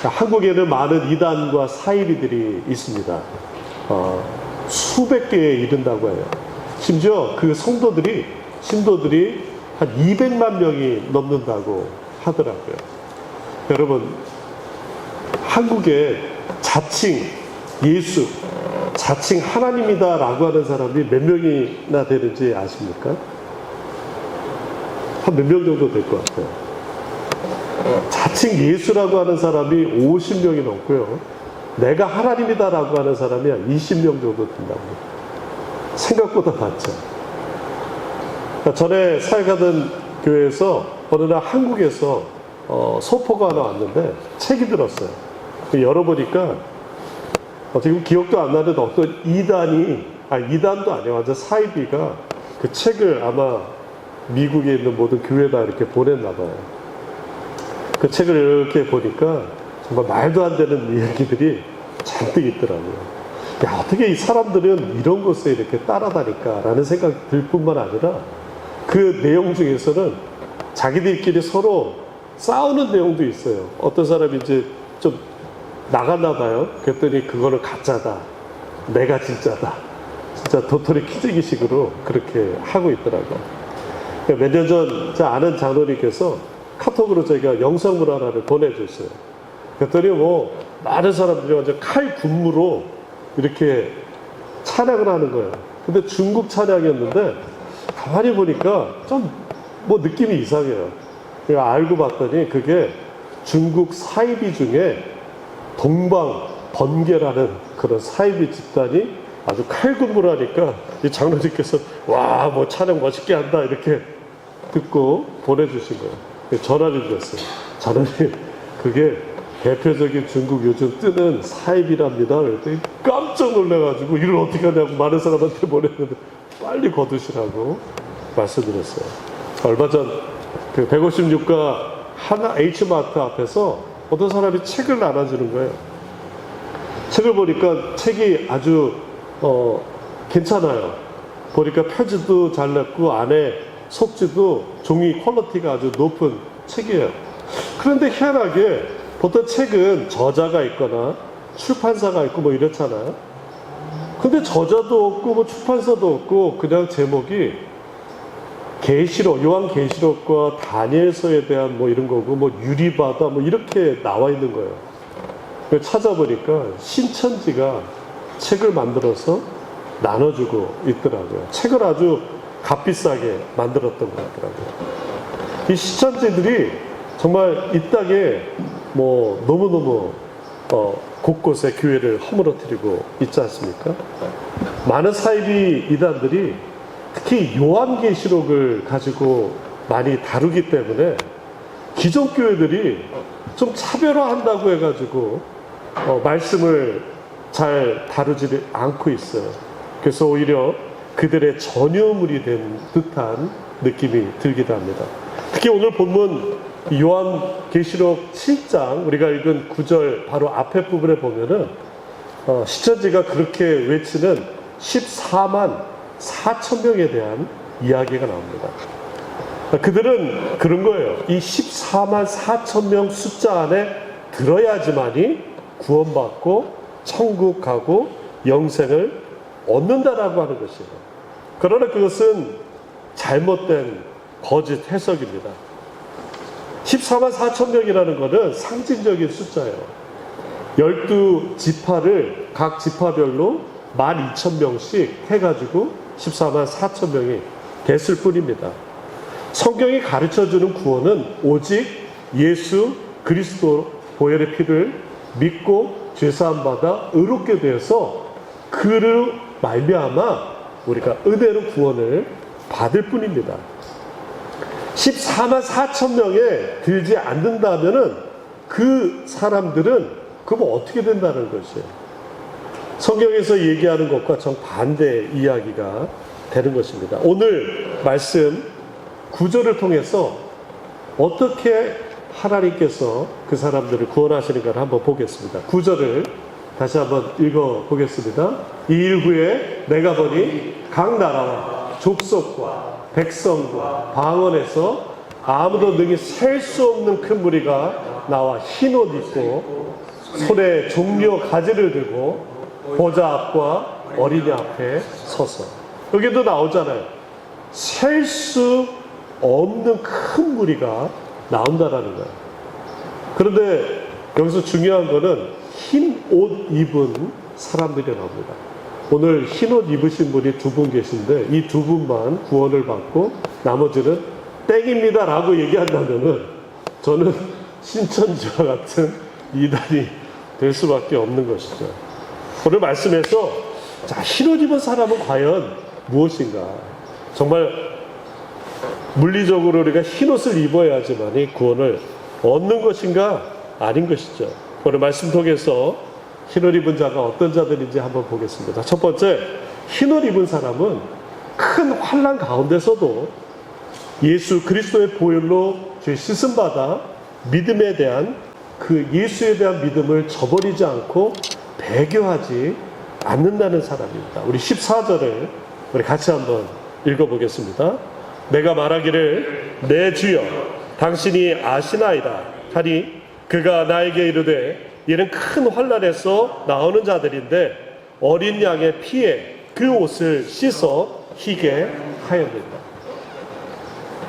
한국에는 많은 이단과 사이비들이 있습니다. 수백 개에 이른다고 해요. 심지어 그 신도들이 한 200만 명이 넘는다고 하더라고요. 여러분, 한국에 자칭 예수, 자칭 하나님이다 라고 하는 사람이 몇 명이나 되는지 아십니까? 한 몇 명 정도 될 것 같아요. 자칭 예수라고 하는 사람이 50명이 넘고요. 내가 하나님이다 라고 하는 사람이 한 20명 정도 된다고. 생각보다 많죠. 전에 사역하던 교회에서 어느 날 한국에서 소포가 하나 왔는데 책이 들었어요. 열어보니까 지금 기억도 안 나는데 어떤 이단도 아니에요. 완전 사이비가 그 책을 아마 미국에 있는 모든 교회에다 이렇게 보냈나 봐요. 그 책을 이렇게 보니까 정말 말도 안 되는 이야기들이 잔뜩 있더라고요. 야, 어떻게 이 사람들은 이런 것에 이렇게 따라다닐까 라는 생각이 들 뿐만 아니라 그 내용 중에서는 자기들끼리 서로 싸우는 내용도 있어요. 어떤 사람이 이제 좀 나갔나 봐요. 그랬더니 그거는 가짜다. 내가 진짜다. 진짜 도토리 키재기식으로 그렇게 하고 있더라고요. 몇 년 전 제 아는 장로님께서 카톡으로 저희가 영상물 하나를 보내줬어요. 그랬더니 많은 사람들이 완전 칼 군무로 이렇게 찬양을 하는 거예요. 근데 중국 찬양이었는데 가만히 보니까 좀 느낌이 이상해요. 그러니까 알고 봤더니 그게 중국 사이비 중에 동방 번개라는 그런 사이비 집단이 아주 칼군무를 하니까 이 장로님께서 와, 찬양 멋있게 한다 이렇게 듣고 보내주신 거예요. 전화를 드렸어요. 장로님, 그게 대표적인 중국 요즘 뜨는 사이비랍니다. 그랬더니 깜짝 놀라가지고 이걸 어떻게 하냐고 많은 사람한테 보냈는데 빨리 거두시라고 말씀드렸어요. 얼마 전 그 156가 하나 H마트 앞에서 어떤 사람이 책을 나눠주는 거예요. 책을 보니까 책이 아주 괜찮아요. 보니까 표지도 잘 냈고 안에 속지도 종이 퀄리티가 아주 높은 책이에요. 그런데 희한하게 보통 책은 저자가 있거나 출판사가 있고 이렇잖아요. 근데 저자도 없고 출판사도 없고 그냥 제목이 계시록, 요한 계시록과 다니엘서에 대한 이런 거고 유리바다 이렇게 나와 있는 거예요. 찾아보니까 신천지가 책을 만들어서 나눠주고 있더라고요. 책을 아주 값비싸게 만들었던 것 같더라고요. 이 신천지들이 정말 이 땅에 너무너무 곳곳에 교회를 허물어뜨리고 있지 않습니까? 많은 사이비 이단들이 특히 요한계시록을 가지고 많이 다루기 때문에 기존 교회들이 좀 차별화한다고 해가지고 말씀을 잘 다루지 않고 있어요. 그래서 오히려 그들의 전유물이 된 듯한 느낌이 들기도 합니다. 특히 오늘 본문 요한계시록 7장 우리가 읽은 9절 바로 앞에 부분에 보면은 신천지가 그렇게 외치는 14만 4천 명에 대한 이야기가 나옵니다. 그들은 그런 거예요. 이 14만 4천 명 숫자 안에 들어야지만이 구원받고 천국 가고 영생을 얻는다라고 하는 것이에요. 그러나 그것은 잘못된 거짓 해석입니다. 14만 4천 명이라는 것은 상징적인 숫자예요. 12지파를 각 지파별로 12,000명씩 해가지고 14만 4천 명이 됐을 뿐입니다. 성경이 가르쳐주는 구원은 오직 예수 그리스도 보혈의 피를 믿고 죄사함 받아 의롭게 되어서 그를 말미암아 우리가 은혜로 구원을 받을 뿐입니다. 14만 4천 명에 들지 않는다면은 그 사람들은 그럼 어떻게 된다는 것이에요. 성경에서 얘기하는 것과 정반대 이야기가 되는 것입니다. 오늘 말씀 9절을 통해서 어떻게 하나님께서 그 사람들을 구원하시는가를 한번 보겠습니다. 9절을 다시 한번 읽어보겠습니다. 이 일 후에 내가 보니 각 나라와 족속과 백성과 방언에서 아무도 능히 셀 수 없는 큰 무리가 나와 흰 옷 입고 손에 종려 가지를 들고 보좌 앞과 어린이 앞에 서서. 여기도 나오잖아요. 셀 수 없는 큰 무리가 나온다라는 거예요. 그런데 여기서 중요한 거는 흰 옷 입은 사람들이 나옵니다. 오늘 흰 옷 입으신 분이 두 분 계신데 이 두 분만 구원을 받고 나머지는 땡입니다 라고 얘기한다면은 저는 신천지와 같은 이단이 될 수밖에 없는 것이죠. 오늘 말씀에서 자, 흰 옷 입은 사람은 과연 무엇인가? 정말 물리적으로 우리가 흰 옷을 입어야지만이 구원을 얻는 것인가? 아닌 것이죠. 오늘 말씀 통해서 흰 옷 입은 자가 어떤 자들인지 한번 보겠습니다. 첫 번째, 흰 옷 입은 사람은 큰 환난 가운데서도 예수 그리스도의 보혈로 죄 씻음 받아 믿음에 대한 그 예수에 대한 믿음을 저버리지 않고 배교하지 않는다는 사람입니다. 우리 14절을 우리 같이 한번 읽어보겠습니다. 내가 말하기를 내 주여 당신이 아시나이다 하니 그가 나에게 이르되 이는 큰 환난에서 나오는 자들인데 어린 양의 피에 그 옷을 씻어 희게 하였느니라.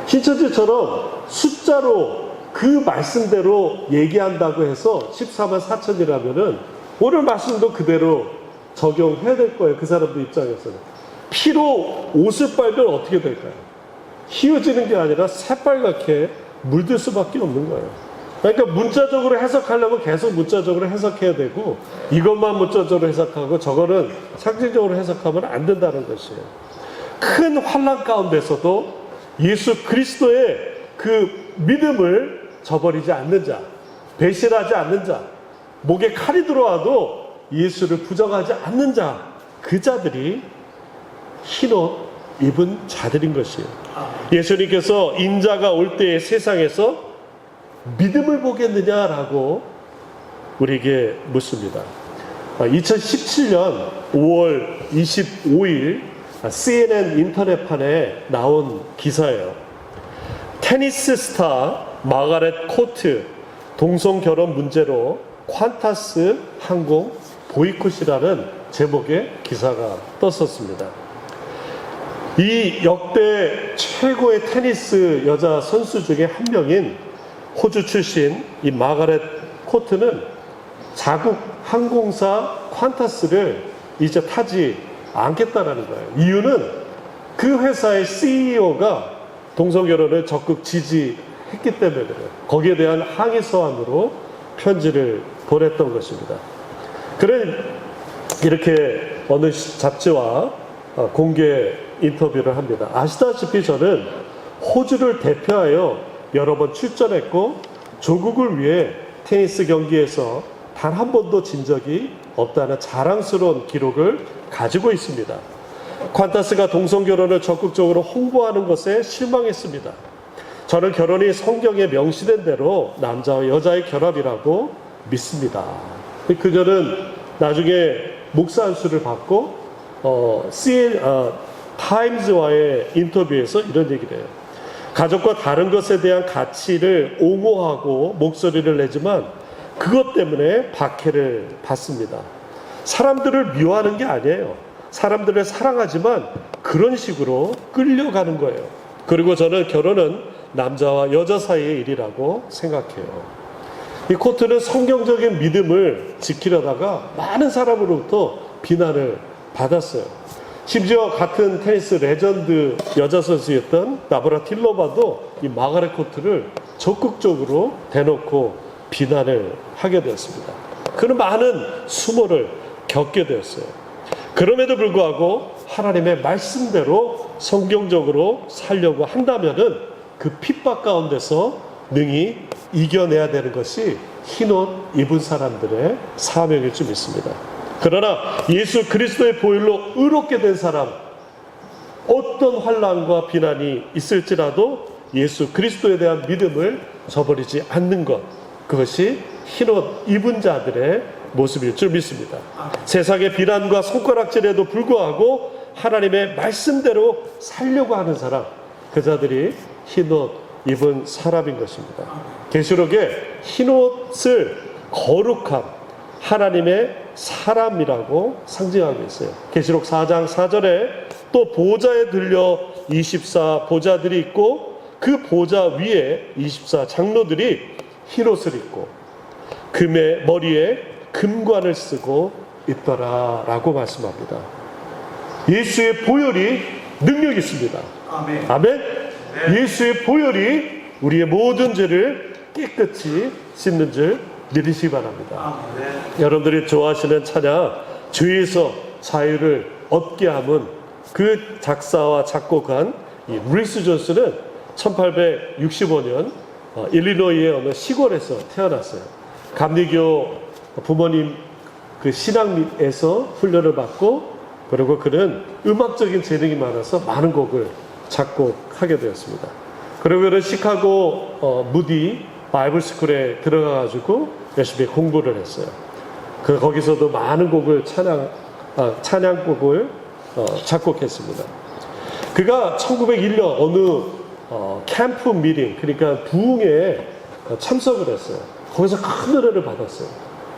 신천지처럼 숫자로 그 말씀대로 얘기한다고 해서 14만 4천이라면은 오늘 말씀도 그대로 적용해야 될 거예요. 그 사람들 입장에서는. 피로 옷을 빨면 어떻게 될까요? 휘어지는 게 아니라 새빨갛게 물들 수밖에 없는 거예요. 그러니까 문자적으로 해석하려면 계속 문자적으로 해석해야 되고 이것만 문자적으로 해석하고 저거는 상징적으로 해석하면 안 된다는 것이에요. 큰 환난 가운데서도 예수 그리스도의 그 믿음을 저버리지 않는 자, 배신하지 않는 자, 목에 칼이 들어와도 예수를 부정하지 않는 자, 그 자들이 흰옷 입은 자들인 것이에요. 예수님께서 인자가 올 때의 세상에서 믿음을 보겠느냐라고 우리에게 묻습니다. 2017년 5월 25일 CNN 인터넷판에 나온 기사예요. 테니스 스타 마가렛 코트 동성 결혼 문제로 퀀타스 항공 보이콧이라는 제목의 기사가 떴었습니다. 이 역대 최고의 테니스 여자 선수 중에 한 명인 호주 출신 이 마가렛 코트는 자국 항공사 퀀타스를 이제 타지 않겠다라는 거예요. 이유는 그 회사의 CEO가 동성결혼을 적극 지지했기 때문에 그래요. 거기에 대한 항의 서한으로 편지를 보냈던 것입니다. 그래 이렇게 어느 잡지와 공개 인터뷰를 합니다. 아시다시피 저는 호주를 대표하여 여러 번 출전했고 조국을 위해 테니스 경기에서 단 한 번도 진 적이 없다는 자랑스러운 기록을 가지고 있습니다. 퀀타스가 동성결혼을 적극적으로 홍보하는 것에 실망했습니다. 저는 결혼이 성경에 명시된 대로 남자와 여자의 결합이라고 믿습니다. 그녀는 나중에 목사 안수를 받고 타임즈와의 인터뷰에서 이런 얘기를 해요. 가족과 다른 것에 대한 가치를 옹호하고 목소리를 내지만 그것 때문에 박해를 받습니다. 사람들을 미워하는 게 아니에요. 사람들을 사랑하지만 그런 식으로 끌려가는 거예요. 그리고 저는 결혼은 남자와 여자 사이의 일이라고 생각해요. 이 코트는 성경적인 믿음을 지키려다가 많은 사람으로부터 비난을 받았어요. 심지어 같은 테니스 레전드 여자 선수였던 나브라틸로바도 이 마가렛 코트를 적극적으로 대놓고 비난을 하게 되었습니다. 그런 많은 수모를 겪게 되었어요. 그럼에도 불구하고 하나님의 말씀대로 성경적으로 살려고 한다면은 그 핍박 가운데서 능히 이겨내야 되는 것이 흰옷 입은 사람들의 사명일 줄 믿습니다. 그러나 예수 그리스도의 보혈로 의롭게 된 사람, 어떤 환난과 비난이 있을지라도 예수 그리스도에 대한 믿음을 저버리지 않는 것, 그것이 흰옷 입은 자들의 모습일 줄 믿습니다. 세상의 비난과 손가락질에도 불구하고 하나님의 말씀대로 살려고 하는 사람, 그 자들이 흰옷 입은 사람인 것입니다. 계시록에 흰옷을 거룩함, 하나님의 사람이라고 상징하고 있어요. 계시록 4장 4절에 또 보좌에 들려 24 보좌들이 있고 그 보좌 위에 24 장로들이 흰옷을 입고 금의 머리에 금관을 쓰고 있더라 라고 말씀합니다. 예수의 보혈이 능력이 있습니다. 아멘. 아멘. 예수의 보혈이 우리의 모든 죄를 깨끗이 씻는 줄 믿으시기 바랍니다. 여러분들이 좋아하시는 찬양 죄에서 자유를 얻게 함은 그 작사와 작곡한 이 루이스 존스는 1865년 일리노이의 어느 시골에서 태어났어요. 감리교 부모님 그 신앙에서 훈련을 받고 그리고 그는 음악적인 재능이 많아서 많은 곡을 작곡하게 되었습니다. 그리고 그는 시카고 무디 바이블 스쿨에 들어가가지고 열심히 공부를 했어요. 거기서도 많은 곡을 찬양곡을 작곡했습니다. 그가 1901년 어느 캠프 미팅, 그러니까 부흥에 참석을 했어요. 거기서 큰 은혜를 받았어요.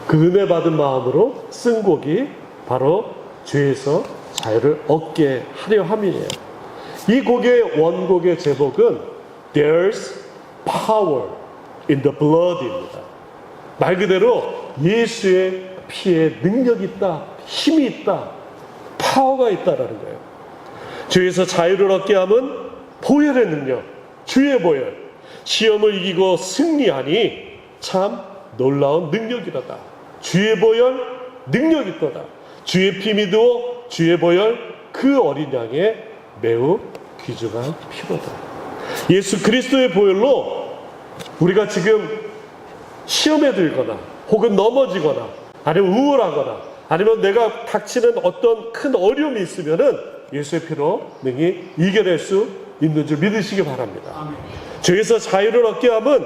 그 은혜 받은 마음으로 쓴 곡이 바로 죄에서 자유를 얻게 하려 함이에요. 이 곡의 원곡의 제목은 There's Power in the Blood입니다. 말 그대로 예수의 피에 능력이 있다, 힘이 있다, 파워가 있다라는 거예요. 죄에서 자유를 얻게 함은 보혈의 능력, 주의 보혈, 시험을 이기고 승리하니 참 놀라운 능력이로다. 주의 보혈 능력 있도다. 주의 피 믿어 주의 보혈 그 어린 양의 매우 귀중한 피로다. 예수 그리스도의 보혈로 우리가 지금 시험에 들거나 혹은 넘어지거나 아니면 우울하거나 아니면 내가 닥치는 어떤 큰 어려움이 있으면은 예수의 피로 능히 이겨낼 수 있는 줄 믿으시기 바랍니다. 죄에서 자유를 얻게 함은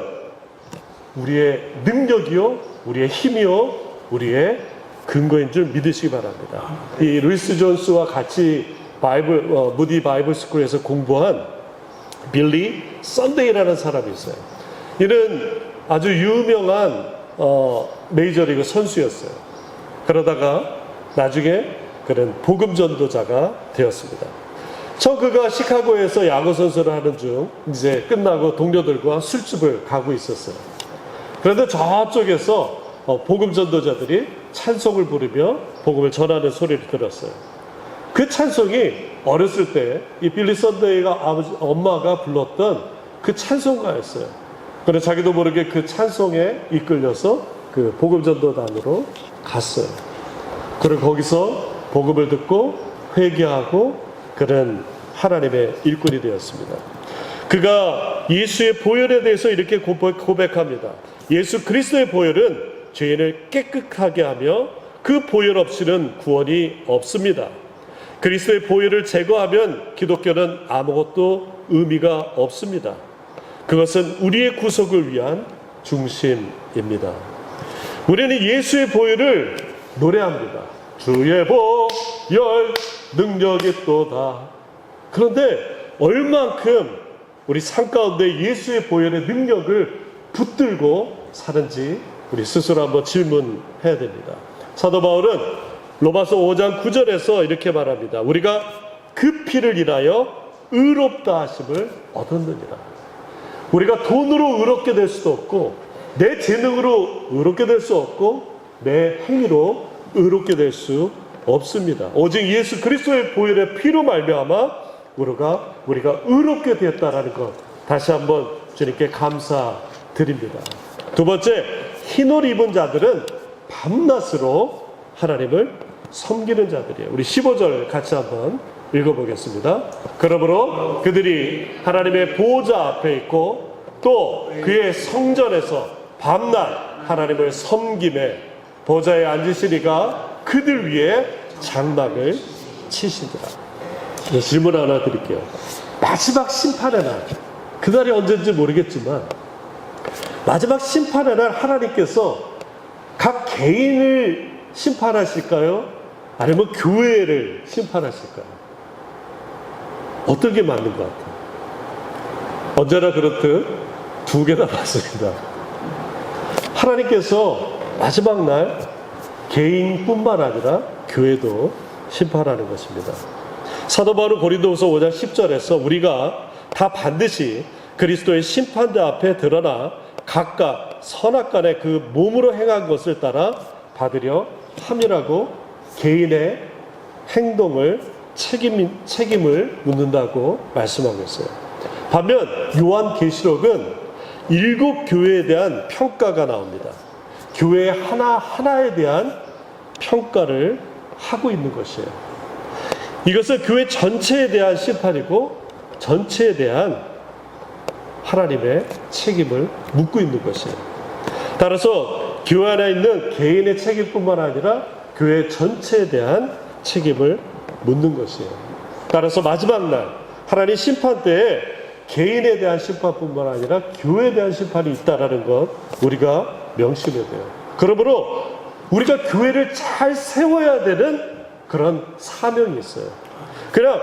우리의 능력이요, 우리의 힘이요, 우리의 근거인 줄 믿으시기 바랍니다. 이 루이스 존스와 같이 무디 바이블 스쿨에서 공부한 빌리 선데이라는 사람이 있어요. 이는 아주 유명한 메이저리그 선수였어요. 그러다가 나중에 그는 복음 전도자가 되었습니다. 그가 시카고에서 야구 선수를 하는 중 이제 끝나고 동료들과 술집을 가고 있었어요. 그런데 저쪽에서 복음 전도자들이 찬송을 부르며 복음을 전하는 소리를 들었어요. 그 찬송이 어렸을 때 이 빌리 선데이가 엄마가 불렀던 그 찬송가였어요. 그래서 자기도 모르게 그 찬송에 이끌려서 그 복음 전도단으로 갔어요. 그리고 거기서 복음을 듣고 회개하고 그는 하나님의 일꾼이 되었습니다. 그가 예수의 보혈에 대해서 이렇게 고백합니다. 예수 그리스도의 보혈은 죄인을 깨끗하게 하며 그 보혈 없이는 구원이 없습니다. 그리스도의 보혈을 제거하면 기독교는 아무것도 의미가 없습니다. 그것은 우리의 구속을 위한 중심입니다. 우리는 예수의 보혈을 노래합니다. 주의 보혈 능력이 있도다. 그런데 얼만큼 우리 삶 가운데 예수의 보혈의 능력을 붙들고 사는지 우리 스스로 한번 질문해야 됩니다. 사도 바울은 로마서 5장 9절에서 이렇게 말합니다. 우리가 그 피를 인하여 의롭다 하심을 얻었느니라. 우리가 돈으로 의롭게 될 수도 없고 내 재능으로 의롭게 될 수 없고 내 행위로 의롭게 될 수 없습니다. 오직 예수 그리스도의 보혈의 피로 말미암아 우리가 의롭게 되었다라는 것 다시 한번 주님께 감사드립니다. 두 번째, 흰옷 입은 자들은 밤낮으로 하나님을 섬기는 자들이에요. 우리 15절 같이 한번 읽어보겠습니다. 그러므로 그들이 하나님의 보호자 앞에 있고 또 그의 성전에서 밤낮 하나님을 섬김에 보좌에 앉으시니가 그들 위에 장막을 치시더라. 질문 하나 드릴게요. 마지막 심판의 날, 그날이 언제인지 모르겠지만 마지막 심판의 날 하나님께서 각 개인을 심판하실까요? 아니면 교회를 심판하실까요? 어떤 게 맞는 것 같아요? 언제나 그렇듯 두 개나 맞습니다. 하나님께서 마지막 날 개인뿐만 아니라 교회도 심판하는 것입니다. 사도 바울은 고린도후서 5장 10절에서 우리가 다 반드시 그리스도의 심판대 앞에 드러나 각각 선악간에 그 몸으로 행한 것을 따라 받으려 함이라고 개인의 행동을 책임을 묻는다고 말씀하고 있어요. 반면 요한계시록은 7 교회에 대한 평가가 나옵니다. 교회 하나하나에 대한 평가를 하고 있는 것이에요. 이것은 교회 전체에 대한 심판이고 전체에 대한 하나님의 책임을 묻고 있는 것이에요. 따라서 교회 안에 있는 개인의 책임뿐만 아니라 교회 전체에 대한 책임을 묻는 것이에요. 따라서 마지막 날 하나님 심판 때에 개인에 대한 심판뿐만 아니라 교회에 대한 심판이 있다라는 것 우리가 명심해야 돼요. 그러므로 우리가 교회를 잘 세워야 되는 그런 사명이 있어요. 그냥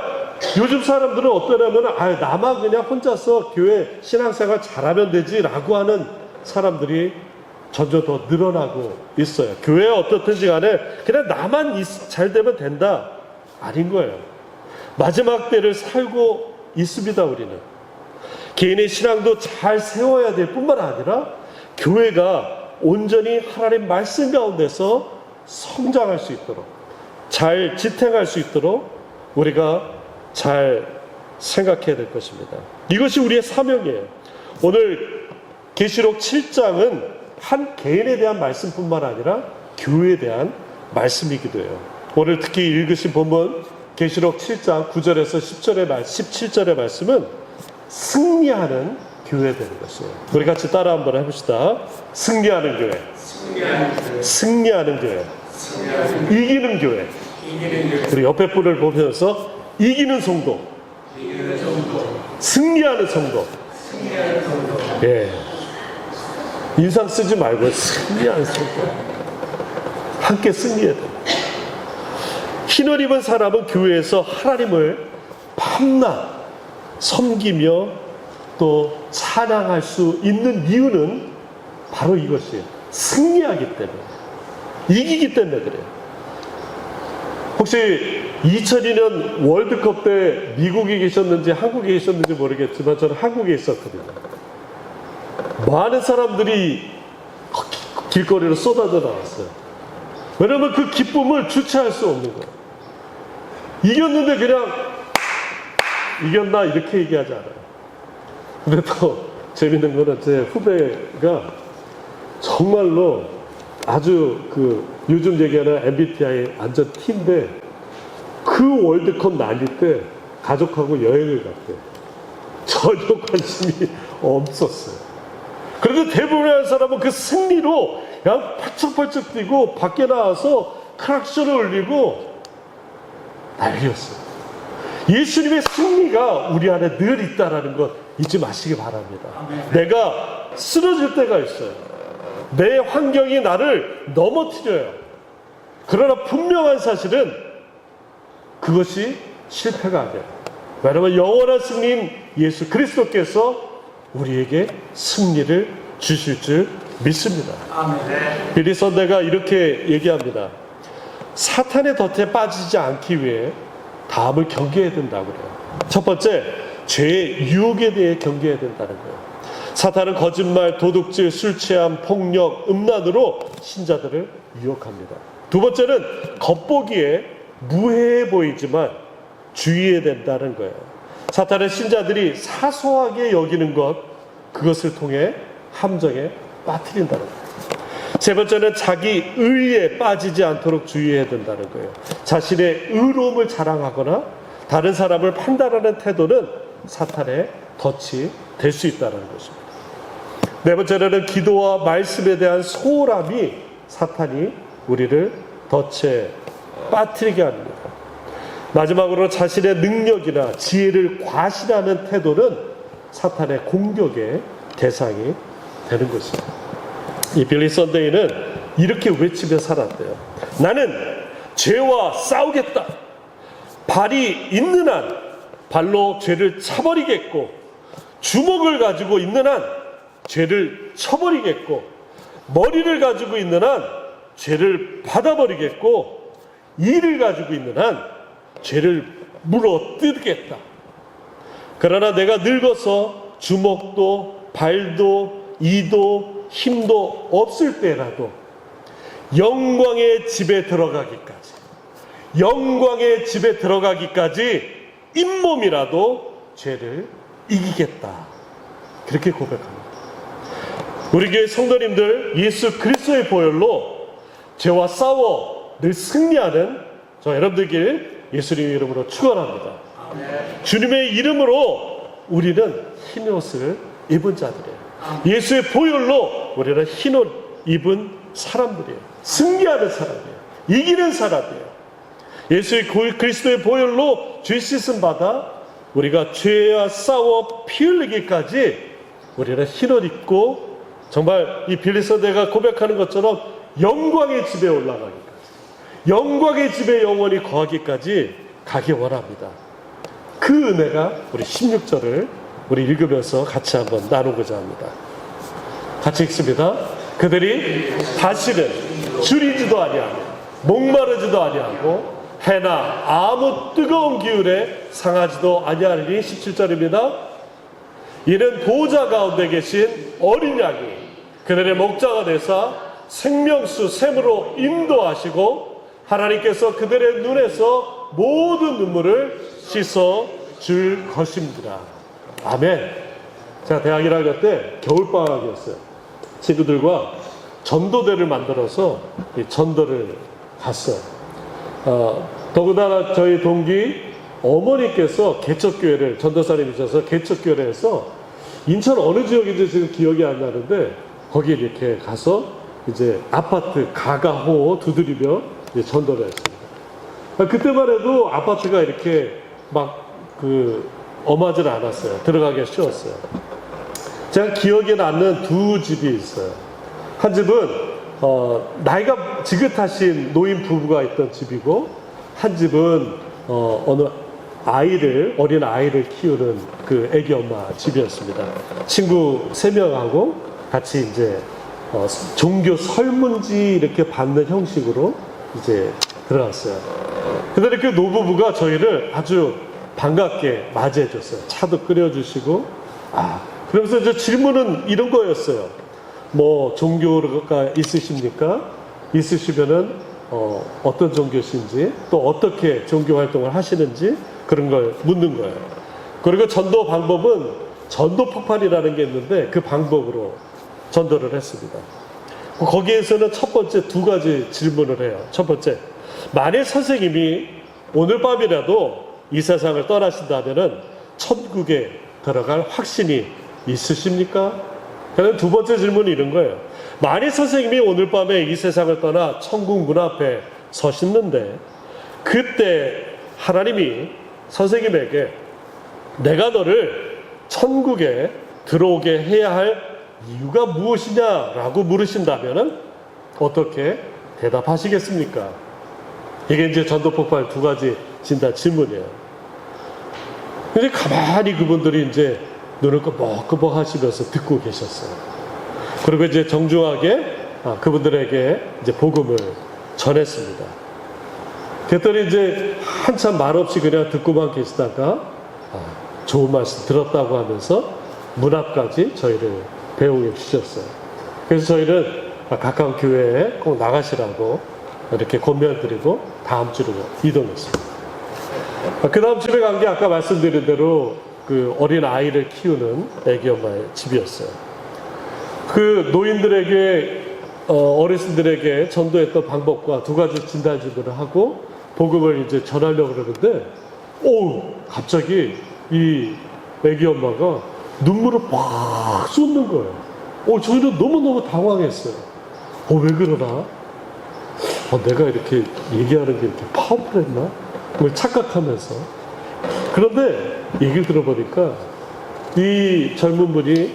요즘 사람들은 어떠냐면 나만 그냥 혼자서 교회 신앙생활 잘하면 되지라고 하는 사람들이 점점 더 늘어나고 있어요. 교회 어떻든지 간에 그냥 나만 잘 되면 된다. 아닌 거예요. 마지막 때를 살고 있습니다. 우리는 개인의 신앙도 잘 세워야 될 뿐만 아니라 교회가 온전히 하나님 말씀 가운데서 성장할 수 있도록 잘 지탱할 수 있도록 우리가 잘 생각해야 될 것입니다. 이것이 우리의 사명이에요. 오늘 계시록 7장은 한 개인에 대한 말씀뿐만 아니라 교회에 대한 말씀이기도 해요. 오늘 특히 읽으신 본문 계시록 7장 9절에서 17절의 말씀은 승리하는 교회 되는 것이에요. 우리 같이 따라 한번 해봅시다. 승리하는 교회. 승리하는 교회. 이기는 교회. 우리 옆에 분을 보면서 이기는 성도. 승리하는 성도. 예. 인상 쓰지 말고 승리하는 성도. 함께 승리해야 돼. 흰옷 입은 사람은 교회에서 하나님을 밤낮 섬기며 또 찬양할 수 있는 이유는 바로 이것이에요. 승리하기 때문에, 이기기 때문에 그래요. 혹시 2002년 월드컵 때 미국에 계셨는지 한국에 계셨는지 모르겠지만 저는 한국에 있었거든요. 많은 사람들이 길거리로 쏟아져 나왔어요. 왜냐하면 그 기쁨을 주체할 수 없는 거예요. 이겼는데 그냥 이겼나 이렇게 얘기하지 않아요. 근데 또 재밌는 거는 제 후배가 정말로 아주 요즘 얘기하는 MBTI 완전 T인데 그 월드컵 날릴 때 가족하고 여행을 갔대요. 전혀 관심이 없었어요. 그런데 대부분의 사람은 그 승리로 그냥 팔쩍팔쩍 뛰고 밖에 나와서 크락션을 울리고 난리였어요. 예수님의 승리가 우리 안에 늘 있다는 것 잊지 마시기 바랍니다. 내가 쓰러질 때가 있어요. 내 환경이 나를 넘어뜨려요. 그러나 분명한 사실은 그것이 실패가 아니에요. 왜냐하면 영원한 승리인 예수 그리스도께서 우리에게 승리를 주실 줄 믿습니다. 빌리 선대가 이렇게 얘기합니다. 사탄의 덫에 빠지지 않기 위해 다음을 경계해야 된다고 그래요. 첫 번째, 죄의 유혹에 대해 경계해야 된다는 거예요. 사탄은 거짓말, 도둑질, 술취함, 폭력, 음란으로 신자들을 유혹합니다. 두 번째는 겉보기에 무해해 보이지만 주의해야 된다는 거예요. 사탄은 신자들이 사소하게 여기는 그것을 통해 함정에 빠뜨린다는 거예요. 세 번째는 자기 의에 빠지지 않도록 주의해야 된다는 거예요. 자신의 의로움을 자랑하거나 다른 사람을 판단하는 태도는 사탄의 덫이 될 수 있다는 것입니다. 네 번째로는 기도와 말씀에 대한 소홀함이 사탄이 우리를 덫에 빠뜨리게 합니다. 마지막으로 자신의 능력이나 지혜를 과신하는 태도는 사탄의 공격의 대상이 되는 것입니다. 이 빌리 선데이는 이렇게 외치며 살았대요. 나는 죄와 싸우겠다. 발이 있는 한 발로 죄를 차버리겠고 주먹을 가지고 있는 한 죄를 쳐버리겠고, 머리를 가지고 있는 한 죄를 받아버리겠고, 이를 가지고 있는 한 죄를 물어뜯겠다. 그러나 내가 늙어서 주먹도 발도 이도 힘도 없을 때라도 영광의 집에 들어가기까지 잇몸이라도 죄를 이기겠다. 그렇게 고백합니다. 우리 교회 성도님들, 예수 그리스도의 보혈로 죄와 싸워 늘 승리하는 저 여러분들길 예수님의 이름으로 축원합니다. 주님의 이름으로 우리는 흰옷을 입은 자들이에요. 예수의 보혈로 우리는 흰옷 입은 사람들이에요. 승리하는 사람이에요. 이기는 사람이에요. 예수의 그리스도의 보혈로 죄 씻음 받아 우리가 죄와 싸워 피 흘리기까지 우리는 흰옷 입고 정말 이 빌리서대가 고백하는 것처럼 영광의 집에 올라가기까지, 영광의 집에 영원히 거하기까지 가기 원합니다. 그 은혜가 우리 16절을 우리 읽으면서 같이 한번 나누고자 합니다. 같이 읽습니다. 그들이 다시는 줄이지도 아니하고 목마르지도 아니하고 해나 아무 뜨거운 기운에 상하지도 아니하리니 17절입니다. 이는 보호자 가운데 계신 어린 양이 그들의 목자가 되사 생명수 샘으로 인도하시고 하나님께서 그들의 눈에서 모든 눈물을 씻어 줄 것입니다. 아멘. 제가 대학 1학년 때 겨울방학이었어요. 친구들과 전도대를 만들어서 이 전도를 갔어요. 더군다나 저희 동기 어머니께서 개척교회를, 전도사님이셔서 개척교회를 해서 인천 어느 지역인지 지금 기억이 안 나는데 거기 이렇게 가서 이제 아파트 가가호 두드리며 이제 전도를 했습니다. 그때만 해도 아파트가 이렇게 막 엄하지 않았어요. 들어가기가 쉬웠어요. 제가 기억에 남는 두 집이 있어요. 한 집은 나이가 지긋하신 노인 부부가 있던 집이고, 한 집은 어느 어린 아이를 키우는 그 애기 엄마 집이었습니다. 친구 3명하고 같이 이제 종교 설문지 이렇게 받는 형식으로 이제 들어갔어요. 근데 그 노부부가 저희를 아주 반갑게 맞이해 줬어요. 차도 끓여주시고, 그러면서 이제 질문은 이런 거였어요. 뭐 종교가 있으십니까? 있으시면은 어떤 종교신지, 또 어떻게 종교 활동을 하시는지 그런 걸 묻는 거예요. 그리고 전도 방법은 전도 폭발이라는 게 있는데 그 방법으로 전도를 했습니다. 거기에서는 첫 번째 2가지 질문을 해요. 첫 번째, 만일 선생님이 오늘 밤이라도 이 세상을 떠나신다면은 천국에 들어갈 확신이 있으십니까? 그다음 2번째 질문이 이런 거예요. 만일 선생님이 오늘 밤에 이 세상을 떠나 천국 문 앞에 서시는데 그때 하나님이 선생님에게 내가 너를 천국에 들어오게 해야 할 이유가 무엇이냐라고 물으신다면은 어떻게 대답하시겠습니까? 이게 이제 전도폭발 2가지 진단 질문이에요. 근데 가만히 그분들이 이제 눈을 끄벅끄벅 하시면서 듣고 계셨어요. 그리고 이제 정중하게 그분들에게 이제 복음을 전했습니다. 그랬더니 이제 한참 말없이 그냥 듣고만 계시다가 좋은 말씀 들었다고 하면서 문 앞까지 저희를 배웅해 주셨어요. 그래서 저희는 가까운 교회에 꼭 나가시라고 이렇게 권면드리고 다음 주로 이동했습니다. 그 다음 집에 간 게 아까 말씀드린 대로 그 어린 아이를 키우는 애기 엄마의 집이었어요. 그 노인들에게 어르신들에게 전도했던 방법과 2가지 진단 질문을 하고 복음을 이제 전하려고 그러는데 갑자기 이 애기 엄마가 눈물을 막 쏟는 거예요. 저희는 너무너무 당황했어요. 왜 그러나? 내가 이렇게 얘기하는 게 이렇게 파워풀했나? 착각하면서. 그런데 얘기를 들어보니까 이 젊은 분이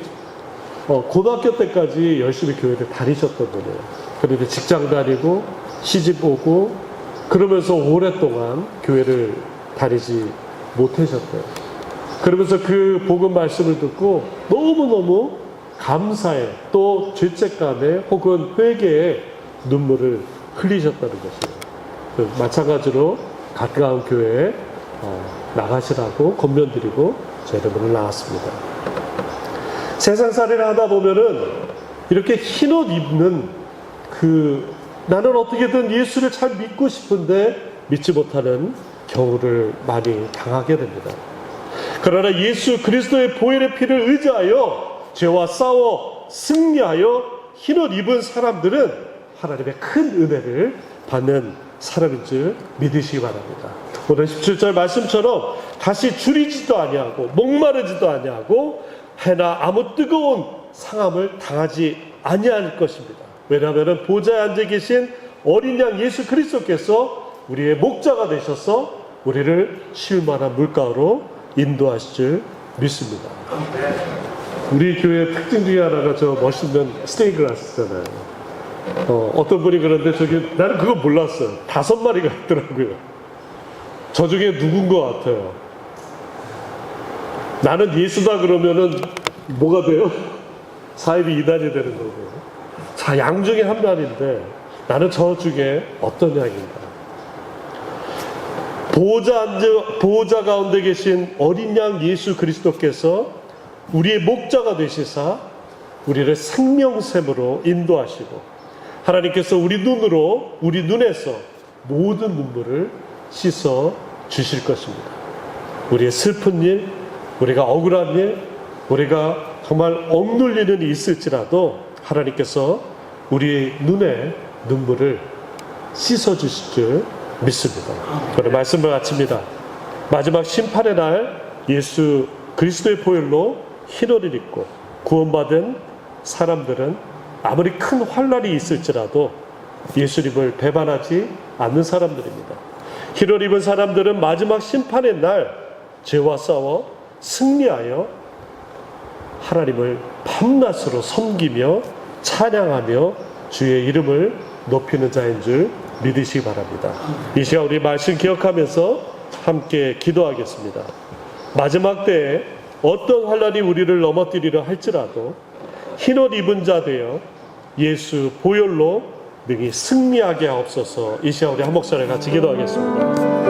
고등학교 때까지 열심히 교회를 다니셨던 분이에요. 그런데 직장 다니고 시집 오고 그러면서 오랫동안 교회를 다니지 못하셨대요. 그러면서 그 복음 말씀을 듣고 너무너무 감사에 또 죄책감에 혹은 회개에 눈물을 흘리셨다는 것이에요. 마찬가지로 가까운 교회에 나가시라고 권면드리고 제 이름으로 나왔습니다. 세상살이를 하다 보면은 이렇게 흰옷 입는 나는 어떻게든 예수를 잘 믿고 싶은데 믿지 못하는 경우를 많이 당하게 됩니다. 그러나 예수 그리스도의 보혈의 피를 의지하여 죄와 싸워 승리하여 흰옷 입은 사람들은 하나님의 큰 은혜를 받는 사람인 줄 믿으시기 바랍니다. 오늘 17절 말씀처럼 다시 줄이지도 아니하고 목마르지도 아니하고 해나 아무 뜨거운 상함을 당하지 아니할 것입니다. 왜냐하면 보좌에 앉아 계신 어린 양 예수 그리스도께서 우리의 목자가 되셔서 우리를 쉴만한 물가로 인도하실 줄 믿습니다. 우리 교회 특징 중에 하나가 저 멋있는 스테인글라스잖아요. 어떤 분이 그런데 나는 그거 몰랐어요. 5마리가 있더라고요. 저 중에 누군 것 같아요. 나는 예수다 그러면은 뭐가 돼요? 사입이 2단이 되는 거고. 자, 양 중에 한 마리인데 나는 저 중에 어떤 양인가? 보호자 가운데 계신 어린 양 예수 그리스도께서 우리의 목자가 되시사 우리를 생명샘으로 인도하시고 하나님께서 우리 눈에서 모든 눈물을 씻어 주실 것입니다. 우리의 슬픈 일, 우리가 억울한 일, 우리가 정말 억눌리는 일이 있을지라도 하나님께서 우리의 눈에 눈물을 씻어 주실 줄 믿습니다. 오늘 말씀을 마칩니다. 마지막 심판의 날 예수 그리스도의 보혈로 흰옷을 입고 구원받은 사람들은 아무리 큰 환난이 있을지라도 예수님을 배반하지 않는 사람들입니다. 흰옷 입은 사람들은 마지막 심판의 날 죄와 싸워 승리하여 하나님을 밤낮으로 섬기며 찬양하며 주의 이름을 높이는 자인 줄 믿으시기 바랍니다. 이 시간 우리 말씀 기억하면서 함께 기도하겠습니다. 마지막 때에 어떤 환난이 우리를 넘어뜨리려 할지라도 흰옷 입은 자 되어 예수 보혈로 능히 승리하게 하옵소서. 이 시간 우리 한 목소리 같이 기도하겠습니다.